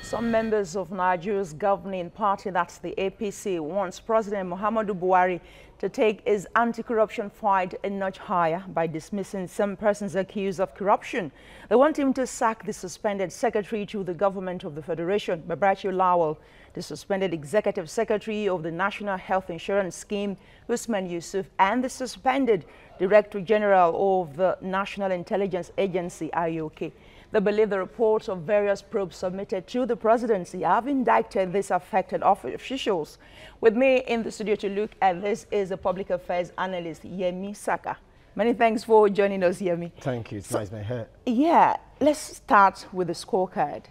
Some members of Nigeria's governing party, that's the APC, wants President Muhammadu Buhari to take his anti-corruption fight a notch higher by dismissing some persons accused of corruption. They want him to sack the suspended secretary to the government of the Federation, Babachir Lawal, the suspended executive secretary of the National Health Insurance Scheme, Usman Yusuf, and the suspended Director General of the National Intelligence Agency, IOK. They believe the reports of various probes submitted to the presidency have indicted these affected officials. With me in the studio to look at this is the public affairs analyst, Yemi Saka. Many thanks for joining us, Yemi. Thank you. It's nice being here. Yeah, let's start with the scorecard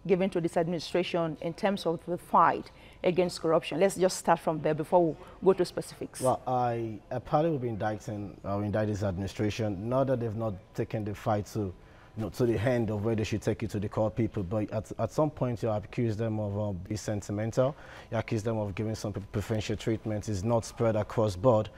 given to this administration in terms of the fight against corruption. Let's just start from there before we go to specifics. Well, I probably will be indicting this administration, not that they've not taken the fight to the end of where they should take it to the core people, but at some point you accuse them of being sentimental, you accuse them of giving some people preferential treatment. It's not spread across board,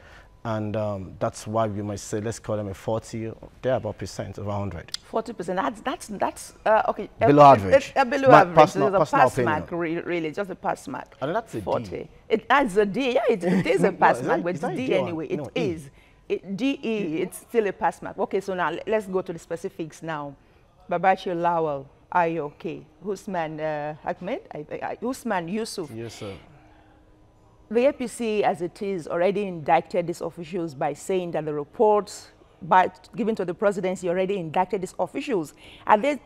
and that's why we might say, let's call them a 40, they're about percent of 100. 40%, that's okay. Below average. Below average, personal, it's a pass mark, really, just a pass mark. And that's a 40. D. It adds a D, yeah, it is a pass mark, but it's D anyway, it is. DE, it's still a pass mark. Okay, so now let's go to the specifics now. Babachir Lawal, IOK, Usman Usman Yusuf. Yes, sir. The APC, as it is, already indicted these officials by saying that the reports given to the presidency already indicted these officials. Are they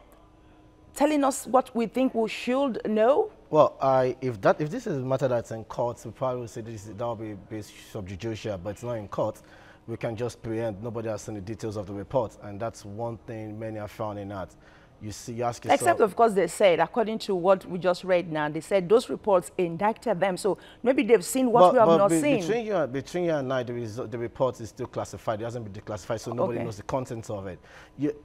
telling us what we think we should know? Well, if this is a matter that's in court, we probably would say that will be based sub judice, but it's not in court. We can just preempt. Nobody has seen the details of the report, and that's one thing many are frowning at. You ask yourself. Except, of course, they said, according to what we just read now, they said those reports indicted them. So maybe they've seen what we have not seen. Between you and I, the report is still classified. It hasn't been declassified, so nobody knows the contents of it.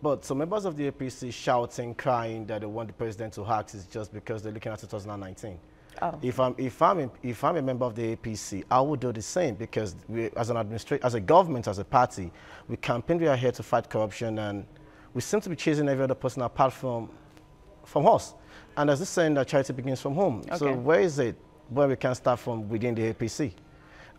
But some members of the APC shouting, crying that they want the president to act is just because they're looking at 2019. Oh. If I'm a member of the APC, I would do the same, because we, as a government, as a party, we campaign. We are here to fight corruption, and we seem to be chasing every other person apart from us. And there's this saying that charity begins from home. Okay. So where is it where we can start from within the APC?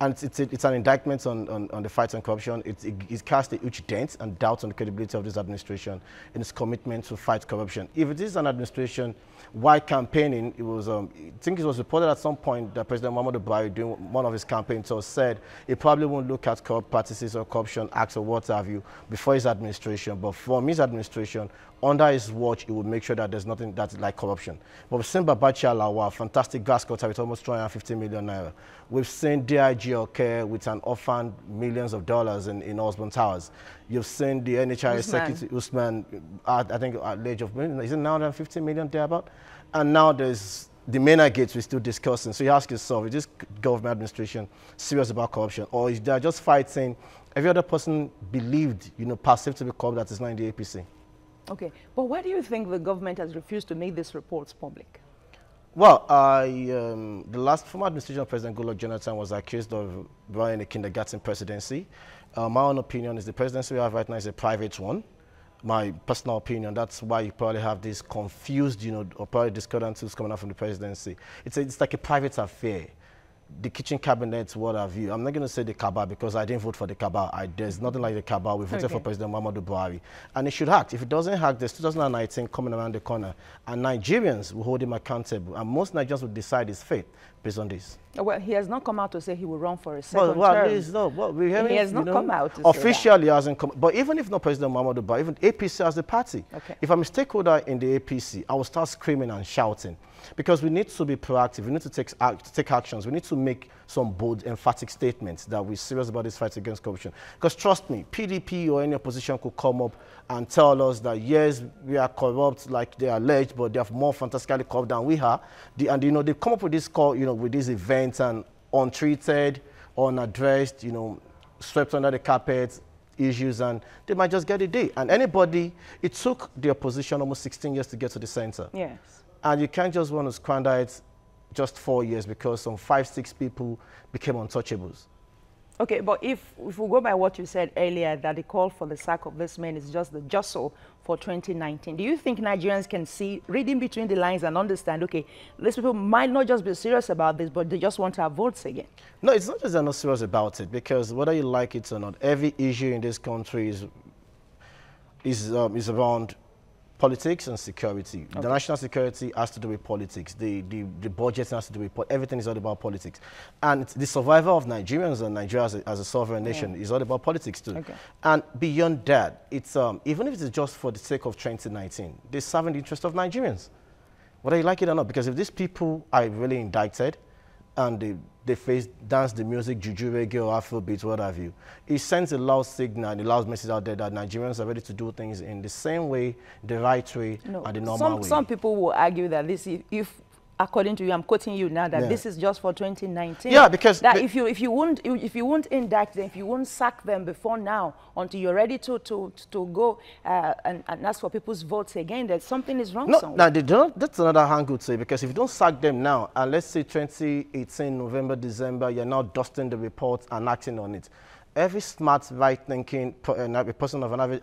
And it's an indictment on the fight on corruption. It casts a huge dent and doubt on the credibility of this administration in its commitment to fight corruption. If it is an administration, why campaigning? It was, I think it was reported at some point that President Muhammadu Buhari, during one of his campaigns, said he probably won't look at corrupt practices or corruption acts or what have you before his administration. But from his administration, under his watch, he would make sure that there's nothing that's like corruption. But we've seen Babachir Lawal, fantastic grass cutter with almost 250 million naira. We've seen DIG Oke with an orphaned millions of dollars in Osborne Towers. You've seen the NHIS Secretary, Usman, I think at the age of, is it now than 50 million thereabout? And now there's the MENA gates we're still discussing. So you ask yourself, is this government administration serious about corruption? Or is they just fighting every other person believed, perceived to be corrupt that is not in the APC? Okay, but why do you think the government has refused to make these reports public? Well, the last former administration of President Goodluck Jonathan was accused of running a kindergarten presidency. My own opinion is the presidency we have right now is a private one. My personal opinion, that's why you probably have this confused, or probably discordances coming out from the presidency. It's like a private affair. The kitchen cabinet, what have you. I'm not going to say the cabal because I didn't vote for the cabal. There's nothing like the cabal. We voted for President Muhammadu Buhari. And it should act. If it doesn't act, there's 2019 coming around the corner. And Nigerians will hold him accountable. And most Nigerians will decide his fate based on this. Well, he has not come out to say he will run for a second term. He has not come out to officially hasn't come. But even if not President Muhammadu Buhari, even APC as a party, if I'm a stakeholder in the APC, I will start screaming and shouting. Because we need to be proactive. We need to take actions. We need to make some bold, emphatic statements that we're serious about this fight against corruption. Because trust me, PDP or any opposition could come up and tell us that, yes, we are corrupt like they are alleged, but they are more fantastically corrupt than we are. And they come up with this call, with these events and untreated, unaddressed, swept under the carpet issues, and they might just get a day. And it took the opposition almost 16 years to get to the center. Yes. And you can't just want to squander it just 4 years because some 5, 6 people became untouchables. Okay, but if we go by what you said earlier, that the call for the sack of this man is just the jostle for 2019, do you think Nigerians can see, reading between the lines and understand, okay, these people might not just be serious about this, but they just want our votes again? No, it's not just they're not serious about it, because whether you like it or not, every issue in this country is around politics and security. Okay. The national security has to do with politics. The budget has to do with everything is all about politics. And the survival of Nigerians and Nigeria as a sovereign nation is all about politics too. Okay. And beyond that, it's even if it's just for the sake of 2019, they're serving the interest of Nigerians, whether you like it or not. Because if these people are really indicted and they dance the music, juju, reggae, or Afrobeat, what have you, it sends a loud signal and a loud message out there that Nigerians are ready to do things in the same way, the right way, and the normal way. Some people will argue that this, if according to you, I'm quoting you now, that this is just for 2019. Yeah, because that if you won't indict them, if you won't sack them before now, until you're ready to go and ask for people's votes again, that something is wrong somewhere. No, that's another angle to say, because if you don't sack them now, and let's say 2018, November, December, you're now dusting the report and acting on it. Every smart, right-thinking person of an average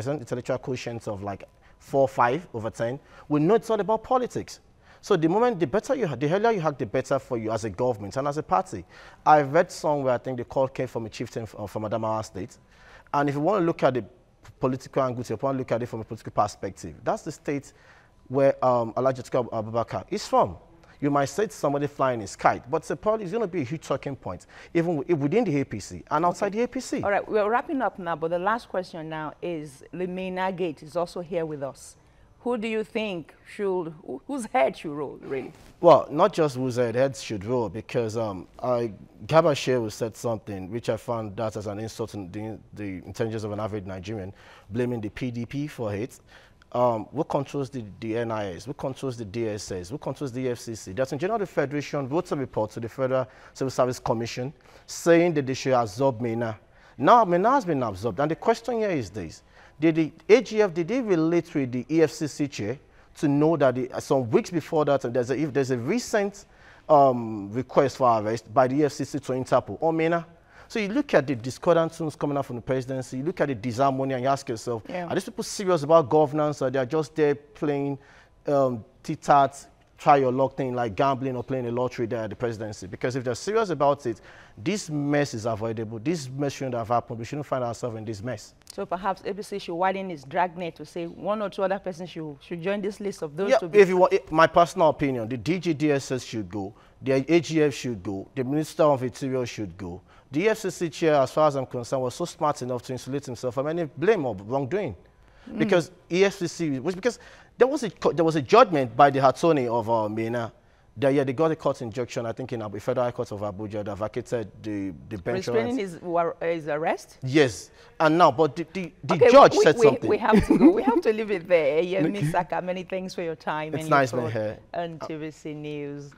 intellectual quotient of like 4 or 5 over 10 will know it's all about politics. So the earlier you hack, the better for you as a government and as a party. I read somewhere, I think the call came from a chieftain from Adamawa State. And if you want to look at the political angle, if you want to look at it from a political perspective, that's the state where Alhaji Atiku Abubakar is from. You might say it's somebody flying his kite, but it's going to be a huge talking point, even within the APC and outside the APC. All right, we're wrapping up now, but the last question now is the Lemina Gate is also here with us. Who do you think whose head should roll, really? Well, not just whose head should roll, because Garba Shehu said something which I found that as an insult to the intelligence of an average Nigerian, blaming the PDP for it. Who controls the NIS? Who controls the DSS? Who controls the FCC? The Attorney General of the Federation wrote a report to the Federal Civil Service Commission saying that they should absorb MENA. Now, MENA has been absorbed, and the question here is this. Did the AGF, did they relate with the EFCC chair to know that some weeks before that, if there's a recent request for arrest by the EFCC to Interpol or MENA? So you look at the discordant tunes coming out from the presidency, you look at the disharmony, and you ask yourself, are these people serious about governance, or they're just there playing tit-tat, try your luck thing like gambling or playing a lottery there at the presidency? Because if they're serious about it, this mess is avoidable. This mess shouldn't have happened. We shouldn't find ourselves in this mess. So perhaps APC should widen its dragnet to say 1 or 2 other persons should join this list of those. Yeah, if you want, my personal opinion, the DGDSS should go, the AGF should go, the Minister of Interior should go. The FCC chair, as far as I'm concerned, was so smart enough to insulate himself from any blame or wrongdoing. Because because there was a judgment by the attorney of MENA that they got a court injunction, I think in the Federal Court of Abuja, that vacated the bench. Restraining his arrest? Yes. And now, but the judge said something. We have to go. We have to leave it there. Yemi Saka, many thanks for your time. It's nice being here. On TVC News.